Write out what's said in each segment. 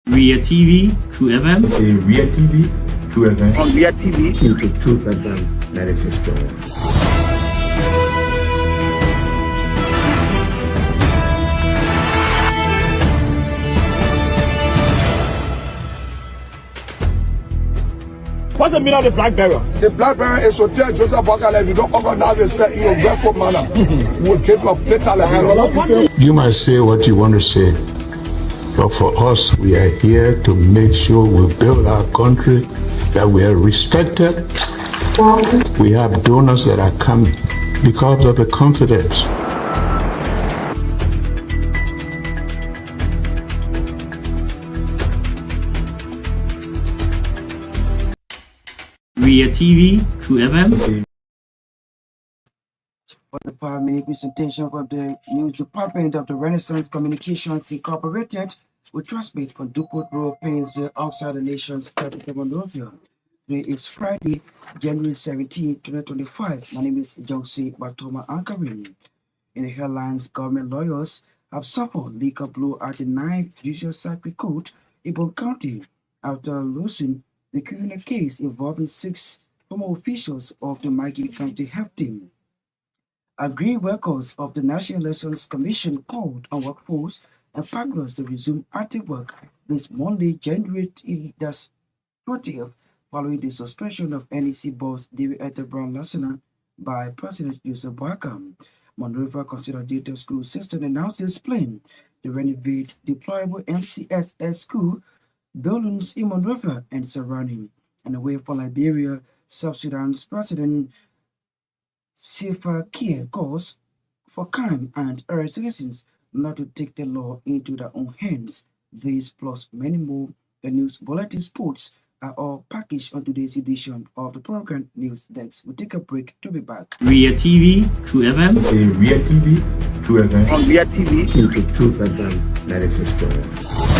Ria TV, True FM. Say Ria TV, True FM. On Ria TV, into True FM 96.1. what's the meaning of the black barrier? The black barrier is to tell Joseph Bakala if you don't organize yourself in a grateful manner, we'll take your paper like You might say what you want to say, but for us, we are here to make sure we build our country, that we are respected. We have donors that are coming because of the confidence. Ria TV, True FM. For the 5-minute presentation from the News Department of the Renaissance Communications Incorporated, we transmit from Dupont Road, Painesville, outside the nation's capital, Monrovia. Today is Friday, January 17, 2025. My name is Johnson Gbarntolmah Naketa Roberts. In the headlines, government lawyers have suffered legal blow at the 9th Judicial Circuit Court in Myean County after losing the criminal case involving 6 former officials of the Myean County Health Team. Agreed workers of the National Elections Commission called on workforce and partners to resume active work this Monday, January 20th, following the suspension of NEC boss David Brown by President Joseph Boakai. Monrovia Consolidated School System announced its plan to renovate deployable MCSS school buildings in Monrovia and surrounding, and away from Liberia, South Sudan's President Salva Kiir calls for calm and urge citizens not to take the law into their own hands. These plus many more, the news bulletin sports are all packaged on today's edition of the program News Desk. We'll take a break to be back. Ria TV, True FM. Say Ria TV, True FM. On Ria TV, into True FM 96.1.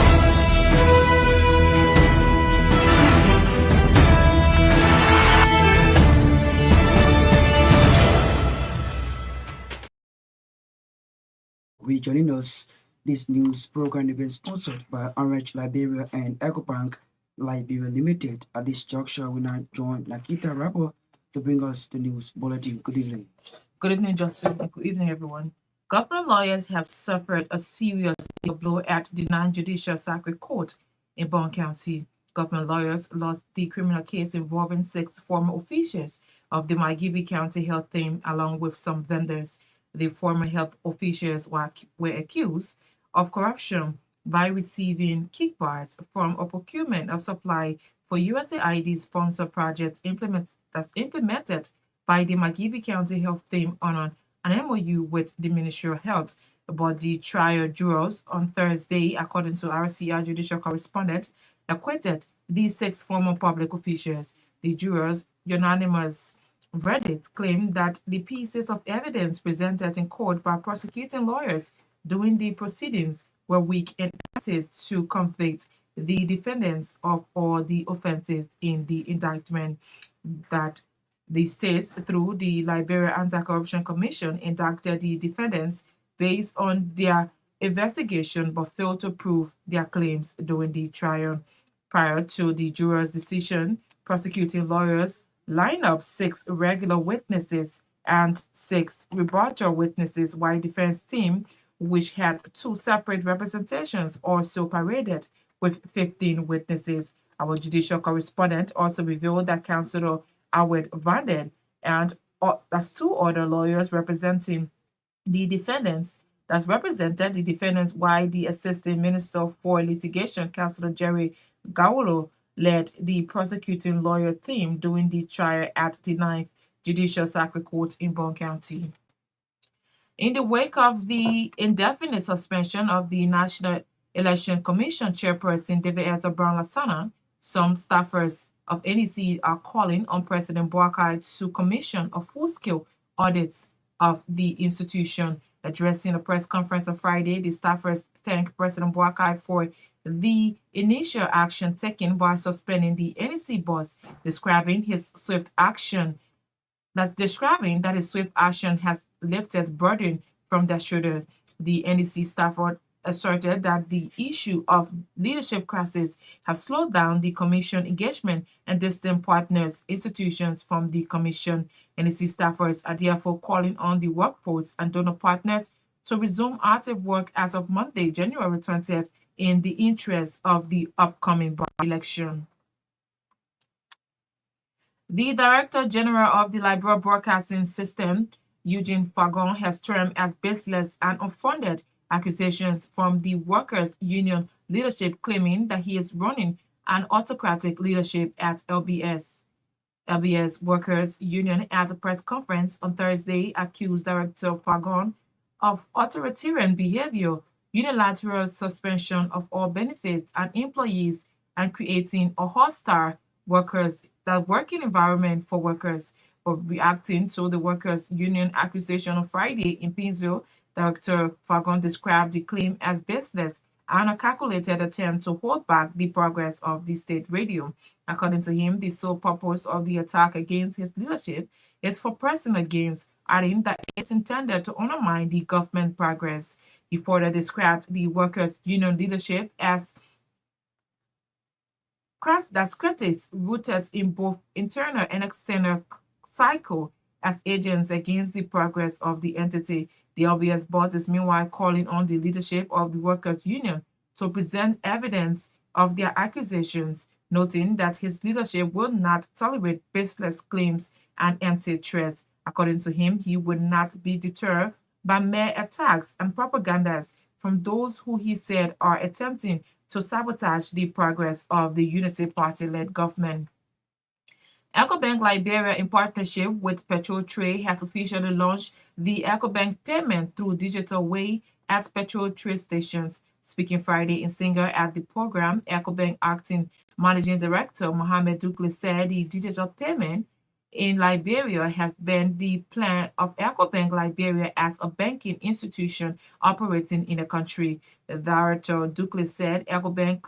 Joining us, this news program is being sponsored by Orange Liberia and EcoBank Liberia Limited. At this juncture, we now join Naketa Roberts to bring us the news bulletin. Good evening. Good evening, Justin, and good evening, everyone. Government lawyers have suffered a serious legal blow at the non-judicial circuit court in Myean County. Government lawyers lost the criminal case involving 6 former officials of the Myean County Health Team, along with some vendors. The former health officials were accused of corruption by receiving kickbacks from a procurement of supply for USAID-sponsored projects implemented by the Myean County Health Team on an MOU with the Ministry of Health. But the trial jurors on Thursday, according to RCR judicial correspondent, acquitted these 6 former public officials. The jurors' unanimous verdict claimed that the pieces of evidence presented in court by prosecuting lawyers during the proceedings were weak and acted to convict the defendants of all the offenses in the indictment. That the states, through the Liberia Anti-Corruption Commission, indicted the defendants based on their investigation but failed to prove their claims during the trial. Prior to the jurors' decision, prosecuting lawyers lined up 6 regular witnesses and 6 rebuttal witnesses, while defense team, which had 2 separate representations, also paraded with 15 witnesses. Our judicial correspondent also revealed that Councillor Howard Vanden and as 2 other lawyers represented the defendants, while the Assistant Minister for Litigation, Councillor Jerry Gawolo, led the prosecuting lawyer team during the trial at the 9th Judicial Circuit Court in Myean County. In the wake of the indefinite suspension of the National Election Commission chairperson David Brown, some staffers of NEC are calling on President Boakai to commission a full-scale audit of the institution. Addressing a press conference on Friday, the staffers thanked President Boakai for the initial action taken by suspending the NEC boss, describing his swift action has lifted burden from their shoulder. The NEC asserted that the issue of leadership crisis have slowed down the Commission engagement and distant partners, institutions from the Commission. NEC staffers are therefore calling on the workforce and donor partners to resume active work as of Monday, January 20th, in the interest of the upcoming by-election. The Director General of the Liberal Broadcasting System, Eugene Fagon, has termed as baseless and unfounded accusations from the workers' union leadership claiming that he is running an autocratic leadership at LBS. LBS Workers Union, at a press conference on Thursday, accused Director Fagon of authoritarian behavior, unilateral suspension of all benefits and employees, and creating a hostile working environment for workers. But reacting to the workers' union accusation on Friday in Painesville, Director Fagon described the claim as baseless and a calculated attempt to hold back the progress of the state radio. According to him, the sole purpose of the attack against his leadership is for personal gains, adding that it's intended to undermine the government progress. He further described the workers' union leadership as critics rooted in both internal and external cycle as agents against the progress of the entity. The LBS boss is meanwhile calling on the leadership of the workers' union to present evidence of their accusations, noting that his leadership will not tolerate baseless claims and empty threats. According to him, he would not be deterred by mere attacks and propagandas from those who he said are attempting to sabotage the progress of the Unity Party-led government. EcoBank Liberia, in partnership with Petrol Trade, has officially launched the EcoBank payment through digital way at Petrol Trade stations. Speaking Friday in Singer at the program, EcoBank Acting Managing Director Mohamed Dukle said the digital payment in Liberia has been the plan of EcoBank Liberia as a banking institution operating in the country. The Director Dukle said EcoBank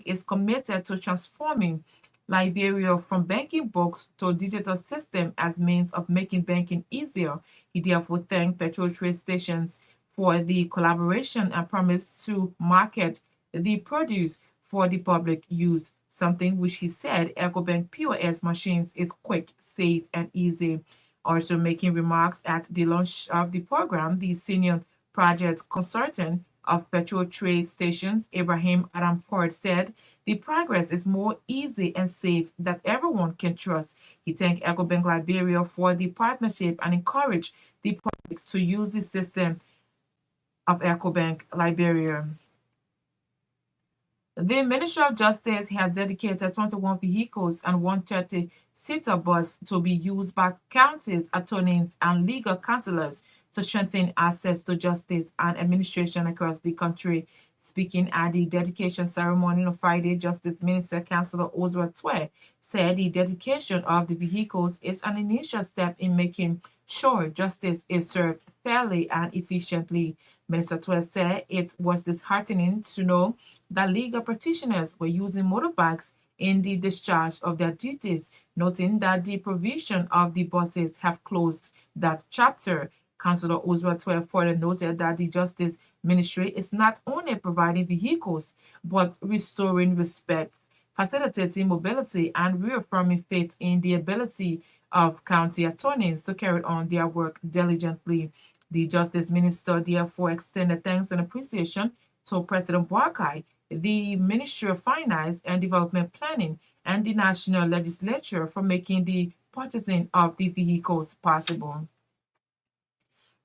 is committed to transforming Liberia from banking books to a digital system as means of making banking easier. He therefore thanked Petrol Trade stations for the collaboration and promised to market the produce for the public use, something which he said EcoBank POS machines is quick, safe, and easy. Also making remarks at the launch of the program, the senior project consultant of Petrol Trade stations, Ibrahim Adam Ford, said the progress is more easy and safe that everyone can trust. He thanked EcoBank Liberia for the partnership and encouraged the public to use the system of EcoBank Liberia. The Ministry of Justice has dedicated 21 vehicles and 130-seater bus to be used by counties, attorneys, and legal counselors to strengthen access to justice and administration across the country. Speaking at the dedication ceremony on Friday, Justice Minister Councillor Oswald Twe said the dedication of the vehicles is an initial step in making sure justice is served fairly and efficiently. Minister Twe said it was disheartening to know that legal practitioners were using motorbikes in the discharge of their duties, noting that the provision of the buses have closed that chapter. Councillor Oswald Twe further noted that the Justice Ministry is not only providing vehicles, but restoring respect, facilitating mobility, and reaffirming faith in the ability of county attorneys to carry on their work diligently. The Justice Minister therefore extended thanks and appreciation to President Boakai, the Ministry of Finance and Development Planning, and the National Legislature for making the purchasing of the vehicles possible.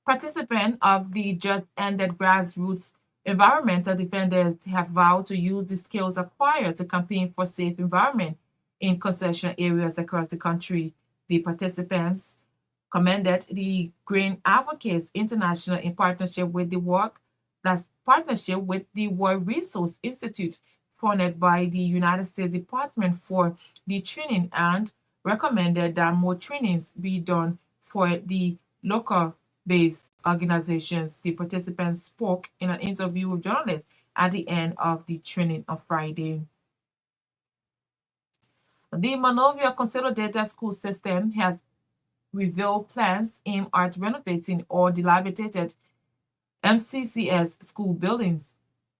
Participants of the just-ended grassroots environmental defenders have vowed to use the skills acquired to campaign for safe environment in concession areas across the country. The participants commended the Green Advocates International in partnership with the World Resource Institute, funded by the United States Department for the Training, and recommended that more trainings be done for the local-based organizations. The participants spoke in an interview with journalists at the end of the training on Friday. The Monrovia Consolidated School System has revealed plans aimed at renovating or dilapidated MCCS school buildings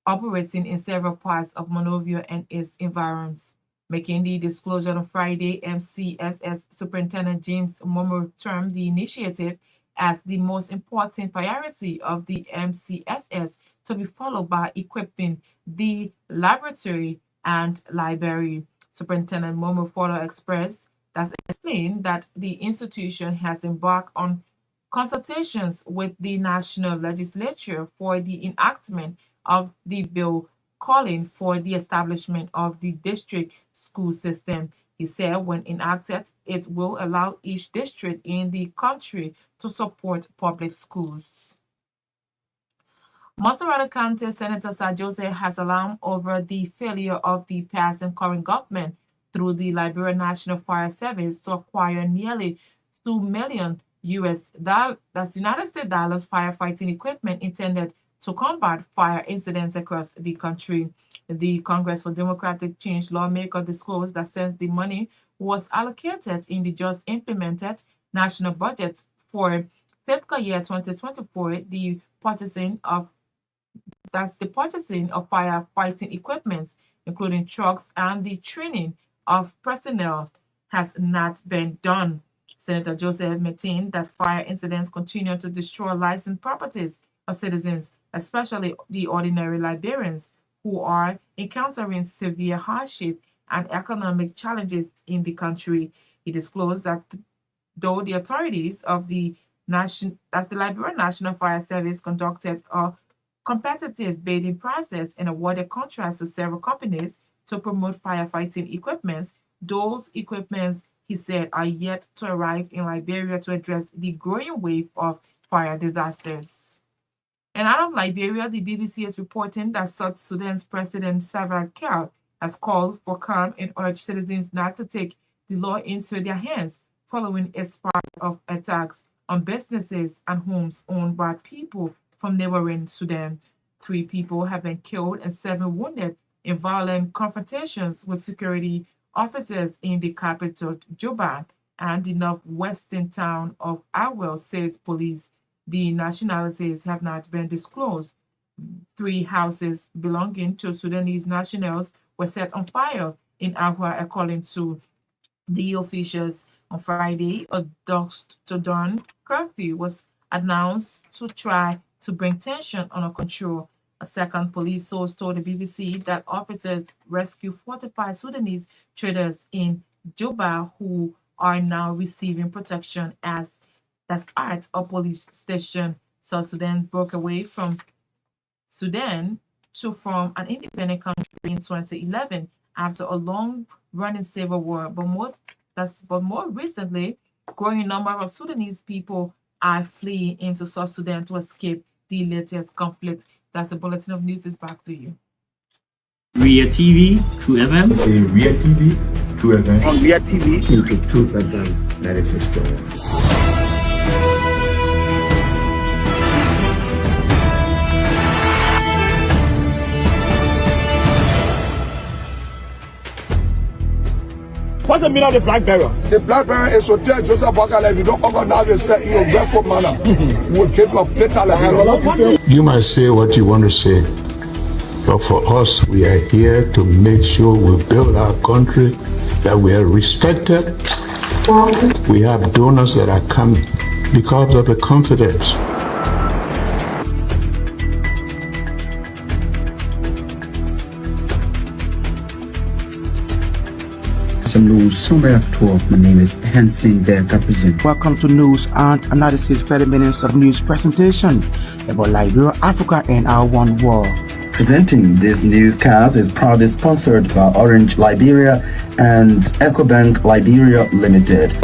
operating in several parts of Monrovia and its environs. Making the disclosure on Friday, MCSS Superintendent James Momo termed the initiative as the most important priority of the MCSS, to be followed by equipping the laboratory and library. Superintendent Momo further explained that the institution has embarked on consultations with the national legislature for the enactment of the bill calling for the establishment of the district school system. He said when enacted, it will allow each district in the country to support public schools. Montserrat County Senator Sir Joseph has alarmed over the failure of the past and current government through the Liberia National Fire Service to acquire nearly $2 million that's United States dollars firefighting equipment intended to combat fire incidents across the country. The Congress for Democratic Change lawmaker disclosed that since the money was allocated in the just implemented national budget for fiscal year 2024, the purchasing of firefighting equipment, including trucks and the training of personnel, has not been done. Senator Joseph maintained that fire incidents continue to destroy lives and properties of citizens, especially the ordinary Liberians who are encountering severe hardship and economic challenges in the country. He disclosed that though the authorities of the Liberian National Fire Service conducted a competitive bidding process and awarded contracts to several companies to promote firefighting equipment, those equipments, he said, are yet to arrive in Liberia to address the growing wave of fire disasters. And out of Liberia, the BBC is reporting that South Sudan's President Salva Kiir has called for calm and urged citizens not to take the law into their hands following a spark of attacks on businesses and homes owned by people from neighboring Sudan. 3 people have been killed and 7 wounded in violent confrontations with security officers in the capital, Juba, and the northwestern town of Awel, said police. The nationalities have not been disclosed. 3 houses belonging to Sudanese nationals were set on fire in Ahua, according to the officials. On Friday, a dusk to dawn curfew was announced to try to bring tension under control. A second police source told the BBC that officers rescued 45 Sudanese traders in Juba who are now receiving protection at a police station. South Sudan broke away from Sudan to form an independent country in 2011 after a long-running civil war. But more recently, growing number of Sudanese people are fleeing into South Sudan to escape the latest conflict. That's the bulletin of news. Is back to you. Ria TV, True FM. Say Ria TV, True FM. On Ria TV. Into True FM 96.1. What's the meaning of the black barrier? The black barrier is to tell Joseph Bakala, if you don't organize yourself in a respectful manner, we'll keep your data like You might say what you want to say, but for us, we are here to make sure we build our country, that we are respected. We have donors that are coming because of the confidence. News Summary of 12. My name is Hansen the Represent. Welcome to News and Analysis 30 minutes of news presentation about Liberia, Africa, and our one world. Presenting this newscast is proudly sponsored by Orange Liberia and EcoBank Liberia Limited.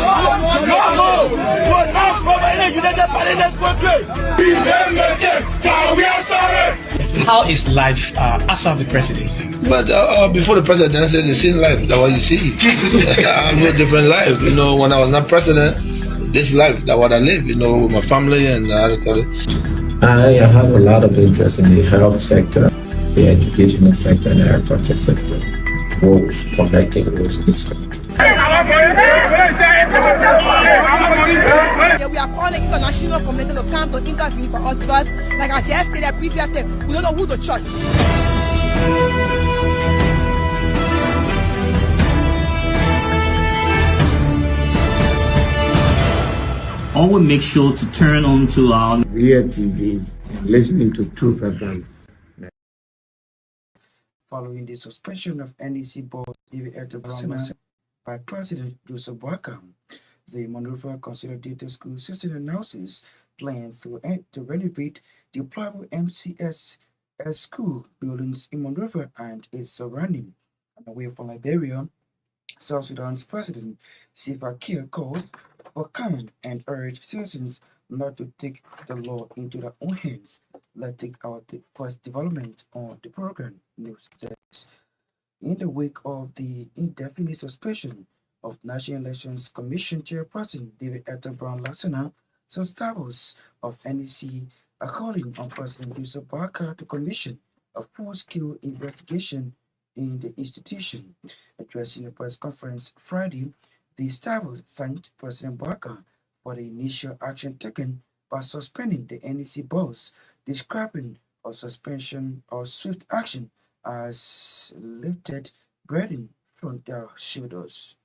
How is life after the presidency? But before the presidency, the same life, that's what you see. I have a different life. You know, when I was not president, this life, that's what I live, you know, with my family and I have a lot of interest in the health sector, the educational sector, and the agriculture sector. Roads, connecting roads in this country. Yeah, we are calling international community to come to intervene for us because, like I just stated previously, we don't know who to trust. Always make sure to turn on to our Myean TV and listening to Truth FM. Following the suspension of NEC board David Brown by President Joseph Boakai, the Monrovia Consolidated School System announces plans to renovate the pliable MCS school buildings in Monrovia and its surrounding. And away from Liberia, South Sudan's President Salva Kiir calls for calm and urge citizens not to take the law into their own hands. Let's take our first development on the program news. In the wake of the indefinite suspension of National Elections Commission Chairperson David Brown Naketa, some staffs of NEC are calling on President Joseph Boakai to commission a full-scale investigation in the institution. Addressing a press conference Friday, the staffs thanked President Boakai for the initial action taken by suspending the NEC boss, describing a suspension or swift action as lifted burden from their shoulders.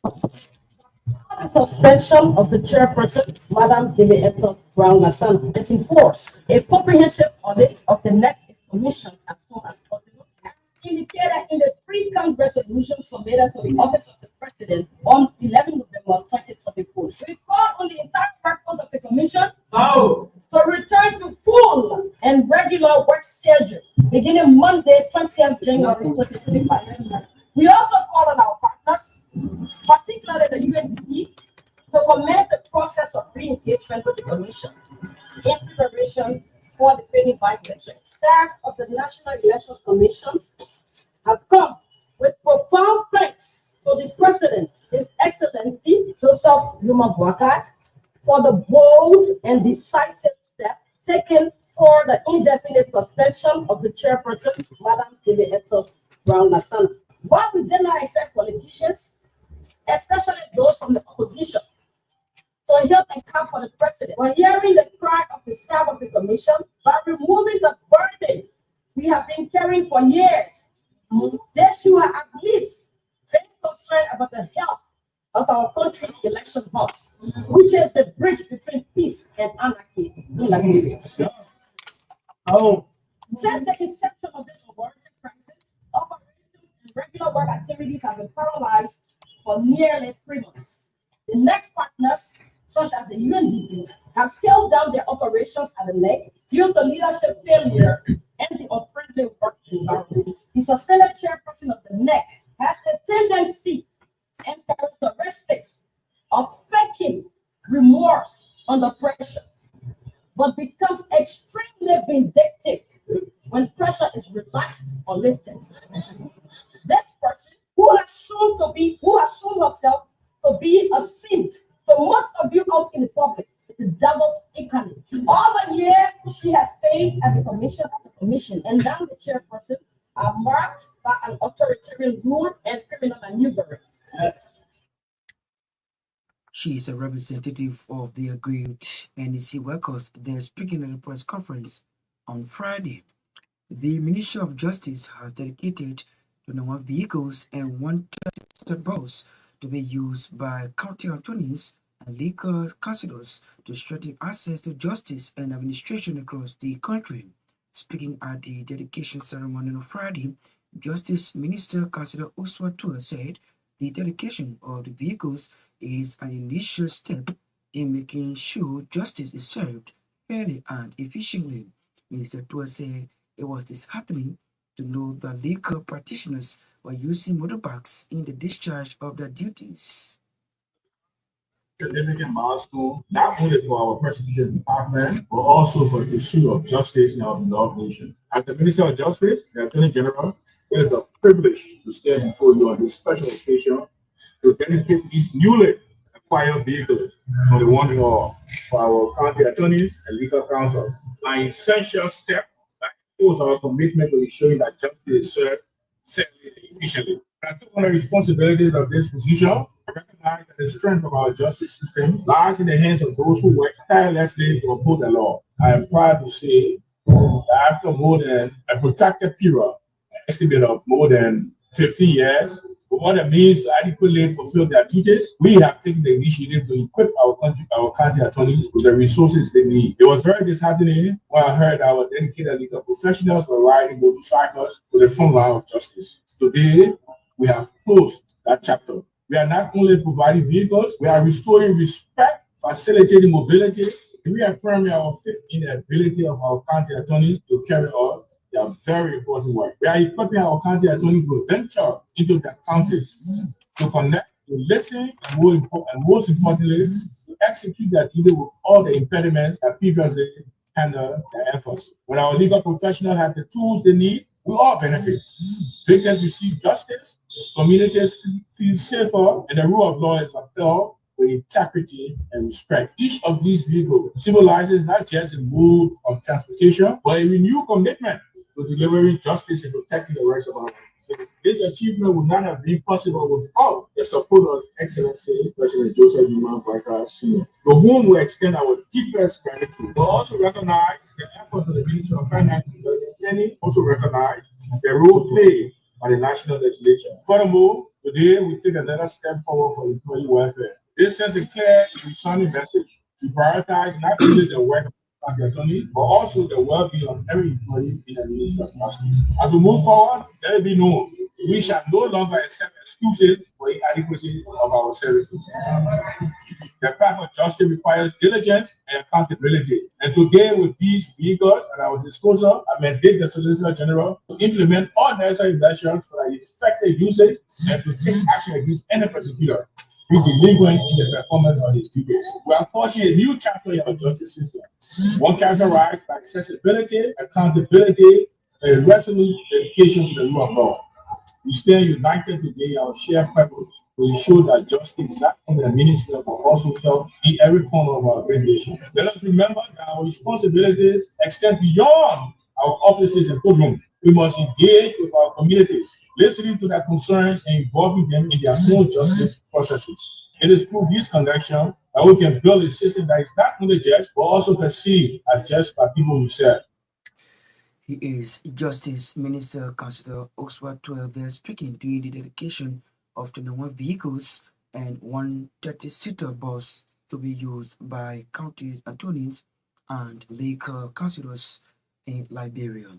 The suspension of the chairperson, Madam David Brown Naketa, is in force. A comprehensive audit of the NEC is commissioned as soon as possible, as indicated in the pre-count resolution submitted to the Office of the President on 11 November 2024. We call on the entire purpose of the commission to return to full and regular work schedule beginning Monday, 20th January 2025. We also call on our partners, particularly the UNDP, to commence the process of re-engagement with the Commission in preparation for the 2025 election. Staff of the National Elections Commission have come with profound thanks to the President, His Excellency Joseph Boakai, for the bold and decisive step taken for the indefinite suspension of the chairperson, Madam David Brown Naketa. While we did not expect politicians, especially those from the opposition, to help and come for the president, we're hearing the cry of the staff of the commission by removing the burden we have been carrying for years. They should at least be concerned about the health of our country's election box, which is the bridge between peace and anarchy in Liberia. Since the inception of this unwarranted crisis, operations and regular work activities have been paralyzed for nearly 3 months. The next partners, such as the UNDP, have scaled down their operations at the NEC due to leadership failure and the unfriendly work environment. The suspended chairperson of the NEC has a tendency and characteristics of faking remorse under pressure, but becomes extremely vindictive when pressure is relaxed or lifted. This person, who has shown herself to be a saint to most of you out in the public, is the devil's incarnate. All the years she has stayed at the commission as a commission, and now the chairperson are marked by an authoritarian rule and criminal maneuvering. She is a representative of the aggrieved NEC workers. They're speaking at a press conference on Friday. The Ministry of Justice has dedicated 21 vehicles and 1 tested bus to be used by county attorneys and legal counsellors to strengthen access to justice and administration across the country. Speaking at the dedication ceremony on Friday, Justice Minister Councillor Oswald Tua said the dedication of the vehicles is an initial step in making sure justice is served fairly and efficiently. Minister Tua said it was disheartening to know that legal practitioners were using motorbikes in the discharge of their duties. Significant milestone, not only for our prosecution department, but also for the pursuit of justice in our beloved nation. As the Minister of Justice, the Attorney General, it is a privilege to stand before you on this special occasion to dedicate these newly acquired vehicles on the one for our county attorneys and legal counsel. An essential step that shows our commitment to ensuring that justice is served fairly and efficiently. I took on the responsibilities of this position. I recognize that the strength of our justice system lies in the hands of those who work tirelessly to uphold the law. I am proud to say that after more than a protracted period, an estimate of more than 15 years, for what it means to adequately fulfill their duties, we have taken the initiative to equip our county attorneys with the resources they need. It was very disheartening when I heard our dedicated legal professionals were riding motorcycles to the front line of justice. Today, we have closed that chapter. We are not only providing vehicles, we are restoring respect, facilitating mobility, and reaffirming our faith in the ability of our county attorneys to carry out their very important work. We are equipping our county attorneys to venture into their counties, to connect, to listen, and most importantly, to execute their duty with all the impediments that previously hindered their efforts. When our legal professionals have the tools they need, we all benefit. Victims receive justice, communities feel safer, and the rule of law is upheld with integrity and respect. Each of these vehicles symbolizes not just a mode of transportation, but a renewed commitment to delivering justice and protecting the rights of our citizens. This achievement would not have been possible without the support of Excellency President Johnson Gbarntolmah Naketa Sr., to whom we extend our deepest gratitude. We also recognize the efforts of the Minister of Finance, and also recognize the role played by the national legislature. Furthermore, today we take another step forward for employee welfare. This sends a clear and resounding message. We prioritize not only the work of the attorney, but also the well-being of every employee in the Ministry of Justice. As we move forward, let it be known, we shall no longer accept excuses for inadequacy of our services. The path of justice requires diligence and accountability. And today, with these vehicles at our disposal, I mandate the Solicitor General to implement all necessary measures for their effective usage and to take action against any prosecutor who is delinquent in the performance of his duties. We are forging a new chapter in our justice system, one characterized by accessibility, accountability, and a resolute dedication to the rule of law. We stand united today, our shared purpose, to ensure that justice is not only the minister, but also felt in every corner of our great nation. Let us remember that our responsibilities extend beyond our offices and courtrooms. We must engage with our communities, listening to their concerns and involving them in their own justice processes. It is through this connection that we can build a system that is not only just, but also perceived as just by people who serve. He is Justice Minister Councillor Oxford 12 there speaking during the dedication of 21 vehicles and 130-seater bus to be used by county attorneys and legal councillors in Liberia.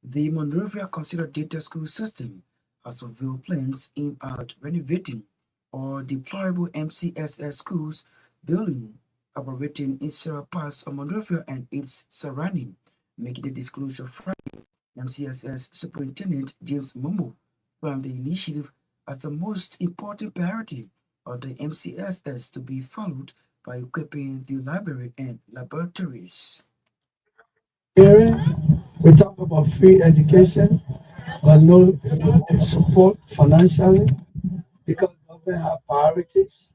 The Monrovia Considered Data School System has unveiled plans aimed at renovating or deployable MCSS schools building operating in several parts of Monrovia and its surrounding. Making the disclosure Friday, MCSS Superintendent James Momo found the initiative as the most important priority of the MCSS to be followed by equipping the library and laboratories. Here, we talk about free education, but no support financially because government have priorities.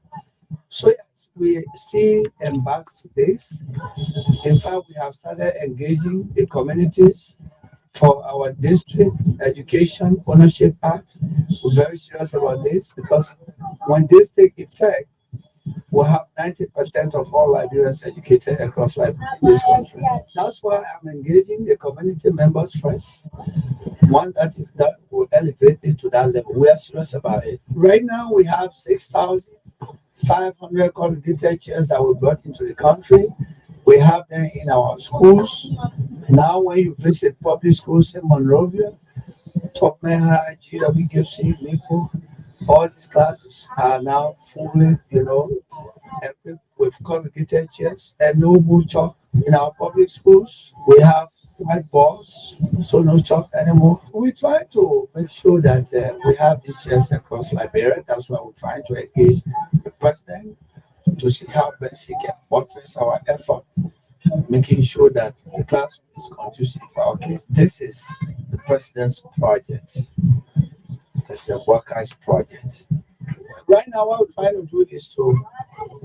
So yes, we still embark to this. In fact, we have started engaging the communities for our district education ownership act. We're very serious about this because when this take effect, we'll have 90% of all Liberians educated across this country. That's why I'm engaging the community members first. One that is done will elevate it to that level. We are serious about it. Right now, we have 6,500 corrugated chairs that were brought into the country. We have them in our schools. Now, when you visit public schools in Monrovia, Torgbean, GWFC, Maple, all these classes are now fully, equipped with corrugated chairs and no more chalk. In our public schools, we have whiteboards, so no chalk anymore. We try to make sure that we have these chairs across Liberia. That's why we're trying to engage the president to see how best he can buttress our effort, making sure that the classroom is conducive for our kids. This is the president's project. President Walker's project. Right now, what we're trying to do is to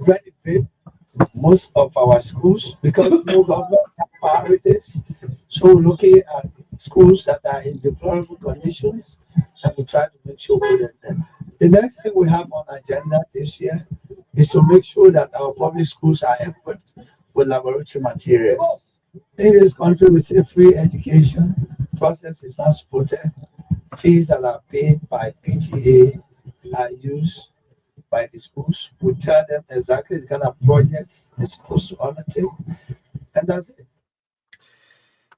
benefit most of our schools because no government have priorities. So we're looking at schools that are in deplorable conditions and we try to make sure we get them. The next thing we have on agenda this year is to make sure that our public schools are equipped with laboratory materials. In this country, we say free education process is not supported. Fees that are paid by PTA are used by the schools. We tell them exactly the kind of projects they're supposed to undertake, and that's it.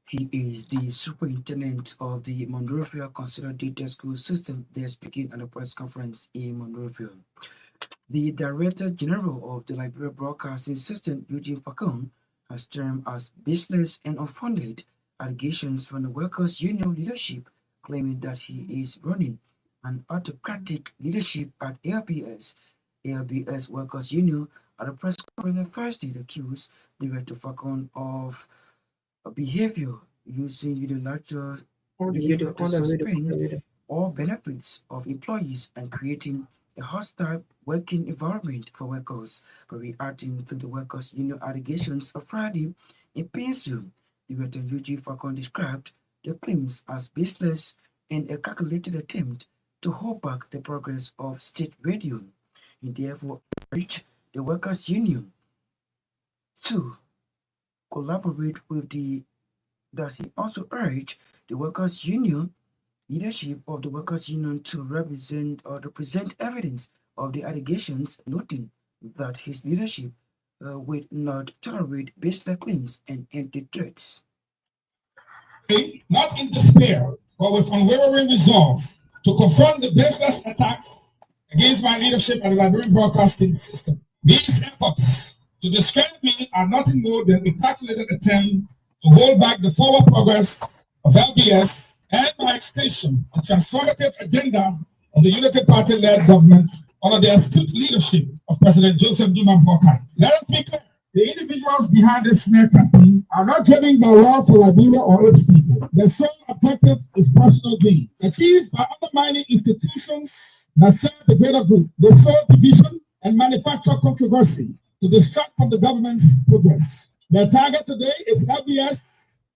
He is the superintendent of the Monrovia Consolidated School System. They're speaking at a press conference in Monrovia. The Director General of the Liberia Broadcasting System, Eugene Falcon, has termed as baseless and unfounded allegations from the workers' union leadership, claiming that he is running an autocratic leadership at ALBS. ALBS Workers' Union at a press conference on Thursday accused Director Falcon of behavior using unilateral behavior to suspend all benefits of employees and creating a hostile working environment for workers. For reacting to the workers' union allegations of Friday in Painesville, Director Eugene Falcon described the claims as baseless and a calculated attempt to hold back the progress of state radio. He therefore urged the workers' union to collaborate with the Does he also urge the workers' union leadership of the workers' union to present evidence of the allegations, noting that his leadership will not tolerate baseless claims and empty threats. Not in despair, but with unwavering resolve to confront the baseless attack against my leadership at the Liberian Broadcasting System. These efforts to discredit me are nothing more than a calculated attempt to hold back the forward progress of LBS and, by extension, the transformative agenda of the Unity Party-led government under the astute leadership of President Joseph Duman-Boakai. Let us be clear. The individuals behind this smear campaign are not driven by love for Liberia or its people. Their sole objective is personal gain, achieved by undermining institutions that serve the greater good. They sow division and manufacture controversy to distract from the government's progress. Their target today is LBS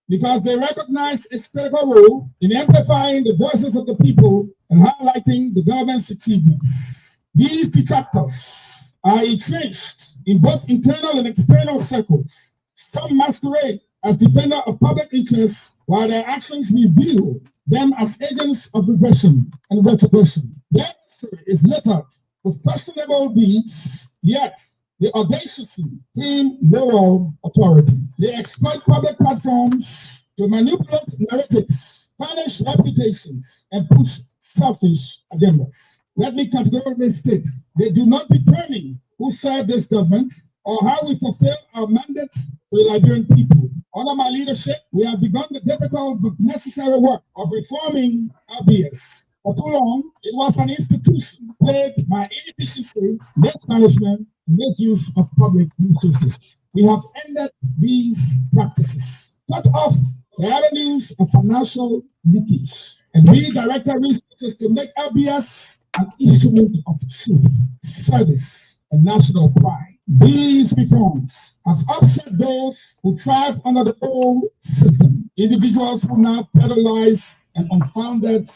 because they recognize its critical role in amplifying the voices of the people and highlighting the government's achievements. These detractors are entrenched in both internal and external circles. Some masquerade as defenders of public interests, while their actions reveal them as agents of regression and retrogression. Their history is littered with questionable deeds, yet they audaciously claim moral authority. They exploit public platforms to manipulate narratives, tarnish reputations, and push selfish agendas. Let me categorically state, they do not determine who serve this government or how we fulfill our mandate to the Liberian people. Under my leadership, we have begun the difficult but necessary work of reforming LBS. For too long, it was an institution plagued by inefficiency, mismanagement, and misuse of public resources. We have ended these practices, cut off the avenues of financial leakage, and redirected resources to make LBS an instrument of truth, service, and national pride. These reforms have upset those who thrive under the old system, individuals who now peddleize and unfounded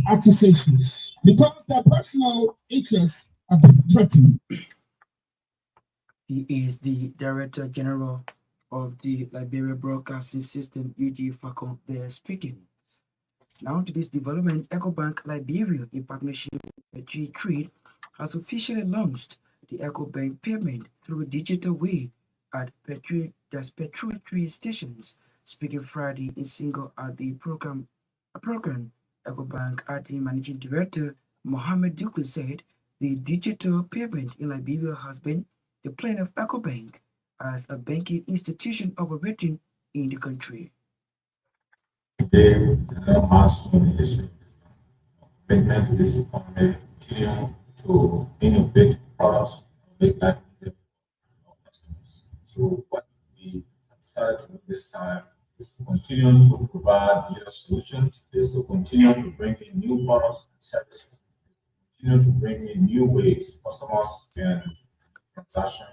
accusations because their personal interests have been threatened. He is the Director General of the Liberia Broadcasting System, UG Falcon, there speaking. Now to this development, EcoBank Liberia, in partnership with Trade, has officially launched the EcoBank payment through a digital way at petrol stations. Speaking Friday in Single at the program, EcoBank acting managing director Mohammed Dukli said the digital payment in Liberia has been the plan of EcoBank as a banking institution operating in the country. Today, the milestone is commitment to this economy continue to innovate products, make life easier for our customers. So what we decided to do this time is to continue to provide digital solutions, is to continue to bring in new products and services, continue to bring in new ways customers can transaction.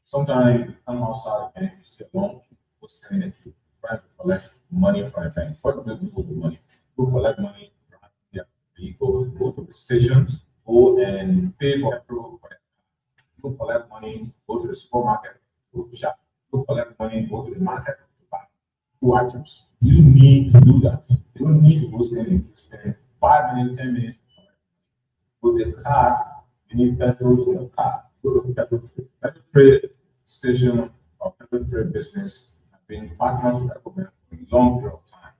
Sometimes you come outside and you say, "Well, what's standing at you? Trying to collect money from a bank." What do people do with money? People collect money from their vehicle stations, go and pay for petrol, go collect money, go to the supermarket, go to shop, go collect money, go to the market to buy 2 items. You need to do that. You don't need to go spend 5 minutes, 10 minutes. With the card, you need petrol in your car. Go to petrol trade station or petrol trade business have been partners with Ecobank for a long period of time.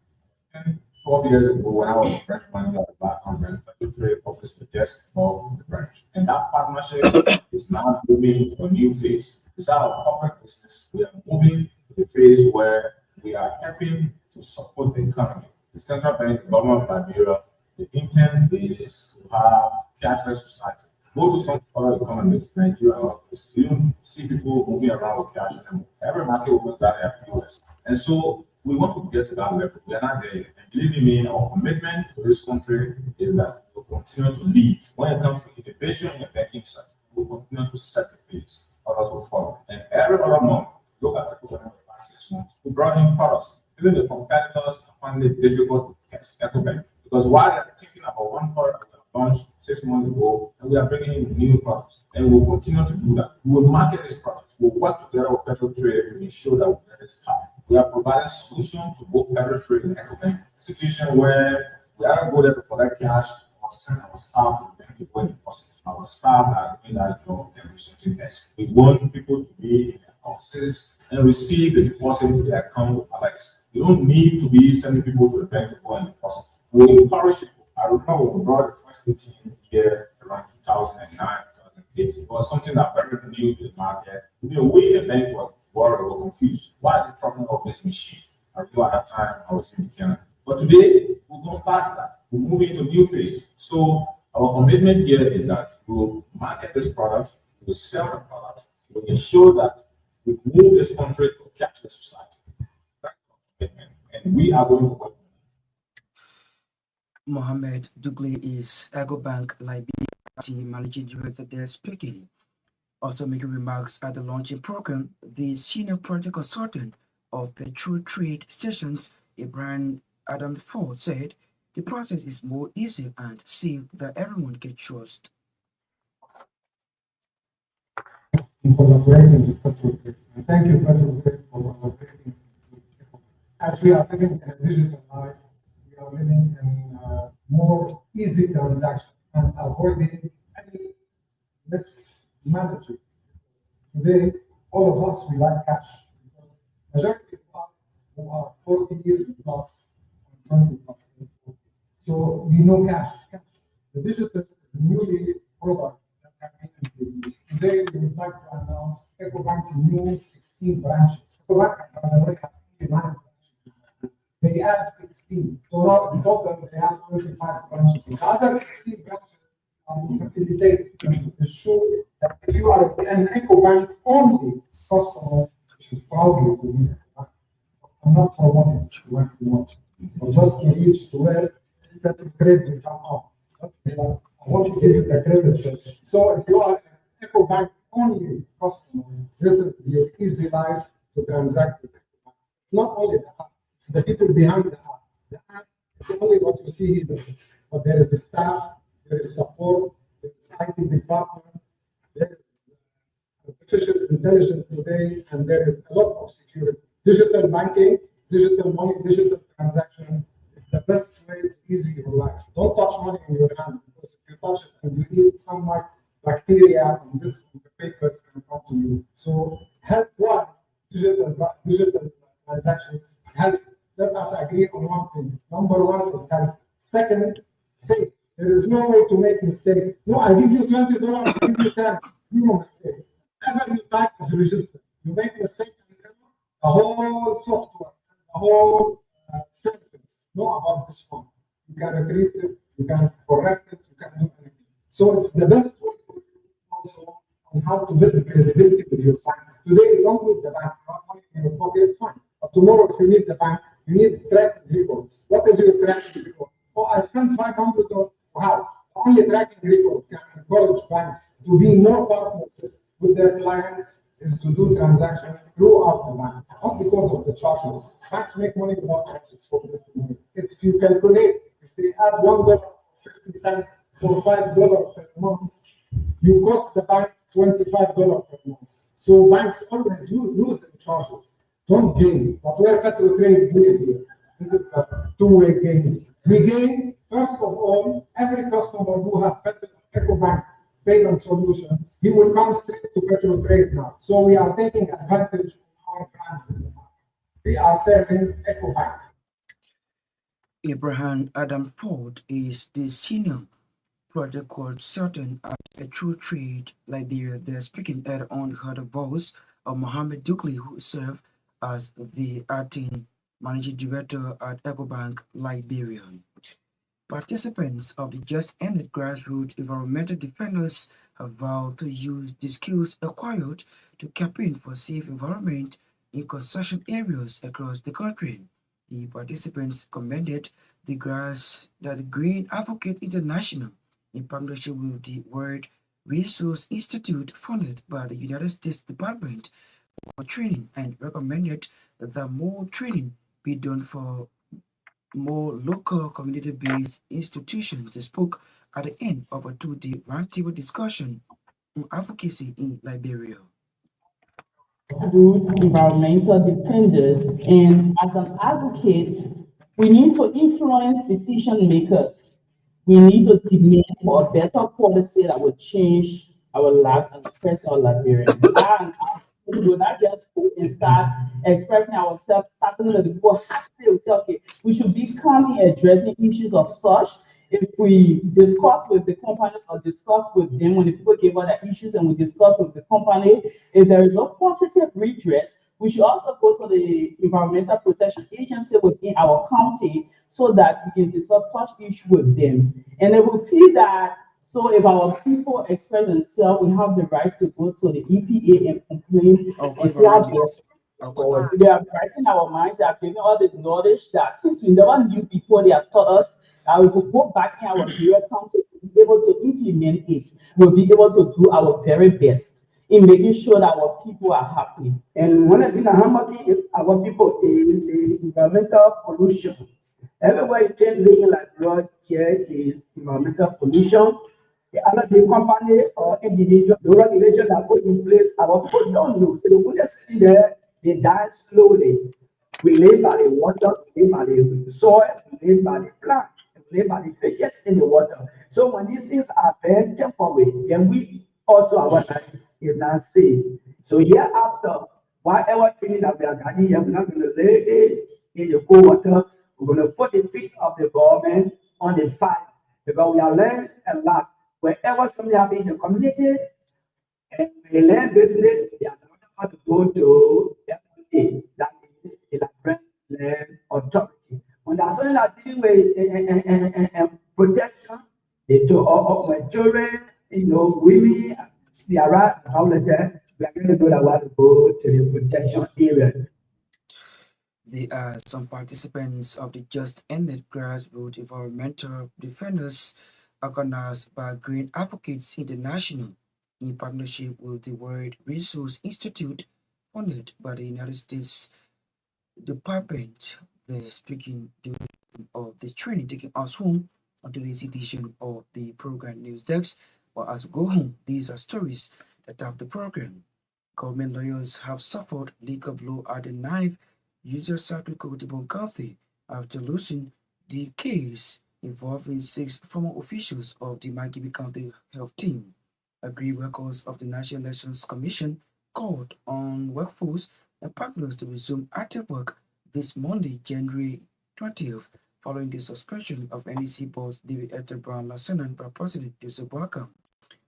And 12 years ago, when I was branch manager at the Black Conference, petrol trade office was just above the branch. And that partnership is now moving to a new phase. It's our corporate business. We are moving to the phase where we are helping to support the economy. The central bank, the government of Liberia, the intent is to have cashless society. Go to some other economies, Nigeria, you don't see people moving around with cash anymore. Every market opens that have POS. And so we want to get to that level. We are not there. And believe me, our commitment to this country is that we'll continue to lead. When it comes to innovation in the banking sector, we'll continue to set the pace. Others will follow. And every other month, look at the government of the past 6 months. We brought in products. Even the competitors find it difficult to catch Ecobank. Because while they're thinking about one product that launched 6 months ago, and we are bringing in new products, and we'll continue to do that. We will market these products. We'll work together with petrol trade to ensure that we get this started. We are providing solutions to both petrol trade and Ecobank. Situation where we are go there to collect cash or send our staff to the bank when possible. Our staff are doing that job and something else. We want people to be in their offices and receive the deposit to their account with Alex. You don't need to be sending people to the bank to go and deposit. We encourage people. I remember when we brought the first 18 here around 2009, 2008. It was something that very new to the market. We the bank was worried or confused. Why are they talking about this machine? I remember at that time I was in Myean. But today, we're going past that. We're moving into a new phase. So our commitment here is that we'll market this product, we'll sell the product, we'll ensure that we move this country to a cashless society. That's our commitment. And we are going to work. Mohammed Dugley is Ecobank Liberia Managing Director there speaking. Also making remarks at the launching program, the senior project consultant of petrol trade stations, Ibrahim Adam Ford, said the process is more easy and safe that everyone can trust. In collaborating with petrol trade. Thank you, petrol trade, for collaborating. As we are living in a digital life, we are living in more easy transactions and avoiding any mismanagement. Today, all of us, we like cash. Because majority of us who are 40 years plus and 20 plus. So we know cash. The digital is newly product that have been introduced. Today, we would like to announce Ecobank new 16 branches. Ecobank have 9 branches. They add 16. So now in total they have 25 branches. The other 16 branches are to facilitate and to ensure that if you are an Ecobank only customer, which is proudly to me, I'm not promoting to work too much, but just to reach to where that credit will come up. I want to give you the credit. So if you are an Ecobank only customer, this is your easy life to transact with Ecobank. It's not only the app. The people behind the app. The app is only what you see here, but there is staff, there is support, there is IT department, there is artificial intelligence today, and there is a lot of security. Digital banking, digital money, digital transaction is the best way to easy your life. Don't touch money in your hand, because if you touch it and you eat some bacteria and this the papers can come to you. So health-wise, digital transactions help. Let us agree on one thing. Number one is health. Second, safe. There is no way to make mistake. No, I give you $20, I give you 10. Zero mistake. Whatever you type is registered. You make mistake, the whole software, the whole sentence know about this one. You can retrieve it, you can correct it, you can do anything. So it's the best way also on how to build the credibility with your bank. Today you don't need the bank, not money in your pocket, fine. But tomorrow if you need the bank, you need tracking reports. What is your tracking report? Oh, I spent $500. Wow. Only tracking report can encourage banks to be more partnership with their clients is to do transactions throughout the bank, not because of the charges. Banks make money without charges for the money. If you calculate, if they add $1.50 for $5 per month, you cost the bank $25 per month. So banks always lose in charges, don't gain. But where Federal Trade gain here, this is a two-way gain. We gain, first of all, every customer who has EcoBank payment solution, he will come straight to Federal Trade now. So we are taking advantage of our brands in the market. We are serving EcoBank. Abraham Adam Ford is the senior project consultant at a True Trade Liberia. They're speaking at on heard the voice of Mohammed Dukli, who served as the acting managing director at EcoBank Liberia. Participants of the just ended grassroots environmental defenders have vowed to use the skills acquired to campaign for safe environment in construction areas across the country. The participants commended the Green Advocate International, in partnership with the World Resource Institute funded by the United States Department for Training, and recommended that more training be done for more local community-based institutions. They spoke at the end of a two-day roundtable discussion on advocacy in Liberia. Environmental defenders, and as an advocate, we need to influence decision makers. We need to demand for a better policy that will change our lives as personal Liberians. And we will not just go and start expressing ourselves, talking to the people, asking ourselves, okay, we should be coming addressing issues of such. If we discuss with the companies or discuss with them when the people give us their issues and we discuss with the company, if there is no positive redress, we should also go to the Environmental Protection Agency within our county so that we can discuss such issues with them. And they will feel that, so if our people express themselves, we have the right to go to the EPA and complain and see how they are writing our minds, they are giving all the knowledge that since we never knew before, they have taught us that we will go back in our period county to be able to implement it. We'll be able to do our very best in making sure that our people are happy. And one of the things that happens our people is the environmental pollution. Everywhere you change living like road here is environmental pollution. The other big company or individual, the regulation that put in place, our people don't know. So they put us in there, they die slowly. We live by the water, we live by the soil, we live by the plants, we live by the fishes in the water. So when these things are very temporary, then we also our life is not safe. So hereafter, whatever training that we are getting here, we're not going to lay it in the cold water. We're going to put the feet of the government on the fire because we are learning a lot. Wherever something happens in the community, and we learn business, they are not how to go to FA, that is the land authority. When there's something that dealing with protection, they do all my children, women, they are right, how like that, we are going to do that while to go to the protection area. There are some participants of the just ended grassroots environmental defenders organized by Green Advocates International in partnership with the World Resource Institute funded by the United States Department. They're speaking of the training taking us home on today's edition of the program News Desk. But as we go home, these are stories that have the program. Government lawyers have suffered legal blow at the knife user circuit court Boncounty after losing the case involving 6 former officials of the Myean County Health Team. Agreed records of the National Elections Commission called on workforce and partners to resume active work this Monday, January 20th, following the suspension of NEC boss David Etta Brown-Lassanan by President Joseph Boakai.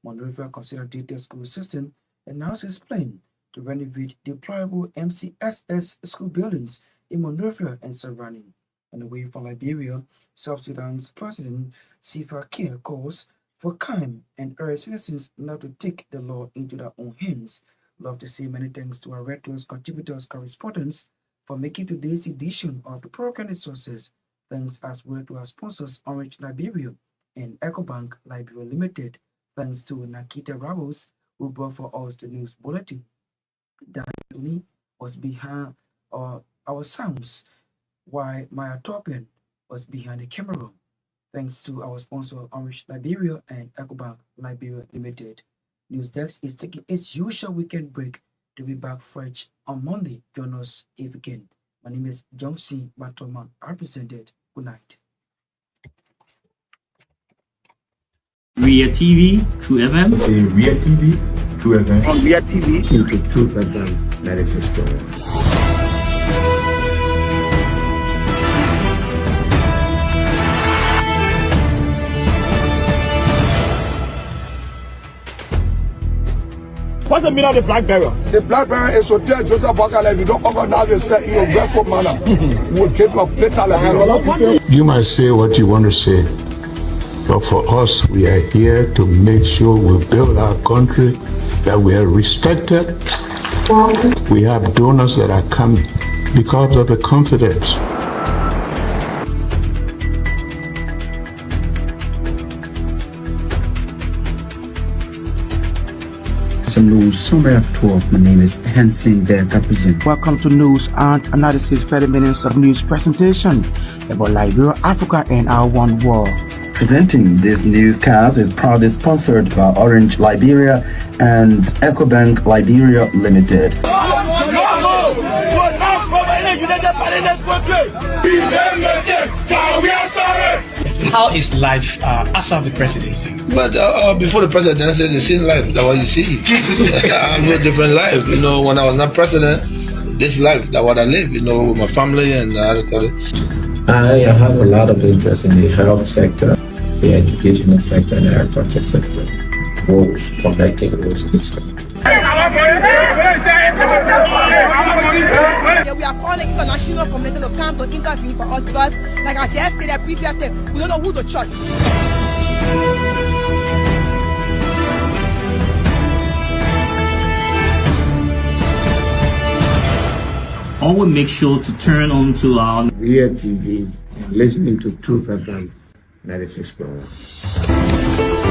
Monrovia considered detailed school system and now is plan to renovate deployable MCSS school buildings in Monrovia and surrounding. On the way from Liberia, South Sudan's President Salva Kiir calls for calm and urge citizens not to take the law into their own hands. Love to say many thanks to our writers, contributors, correspondents for making today's edition of the program resources. Thanks as well to our sponsors Orange Liberia and EcoBank Liberia Limited. Thanks to Naketa Roberts who brought for us the news bulletin. Danny was behind our sounds, while Torgbean was behind the camera. Thanks to our sponsor, Orange Liberia and Ecobank Liberia Limited. News Desk is taking its usual weekend break to be back fresh on Monday. Join us if you can. My name is Johnson Gbarntolmah. I presented. Good night. Ria TV, True FM. Say Ria TV, True FM. On Ria TV, into True FM 96.1. What's the meaning of the black barrier? The black barrier is to tell Joseph Boakale if you don't organize yourself in a respectful manner, we will keep your data Liberia. You might say what you want to say, but for us, we are here to make sure we build our country, that we are respected. We have donors that are coming because of the confidence. Some news summary of 12. My name is Johnson Gbarntolmah Naketa. Welcome to news and analysis 30 minutes of news presentation about Liberia, Africa, and our one world. Presenting this newscast is proudly sponsored by Orange Liberia and Ecobank Liberia Limited. How is life after the presidency? But before the presidency, the same life that what you see. I live a different life. You know, when I was not president, this life that what I live. You know, with my family and I have a lot of interest in the health sector, the educational sector, and the agriculture sector. Roads, connecting roads in this country. Yeah, we are calling international community to come to intervene for us because, like I just stated previously, we don't know who to trust. Always make sure to turn on to our Ria TV and listening to Truth FM 96.1.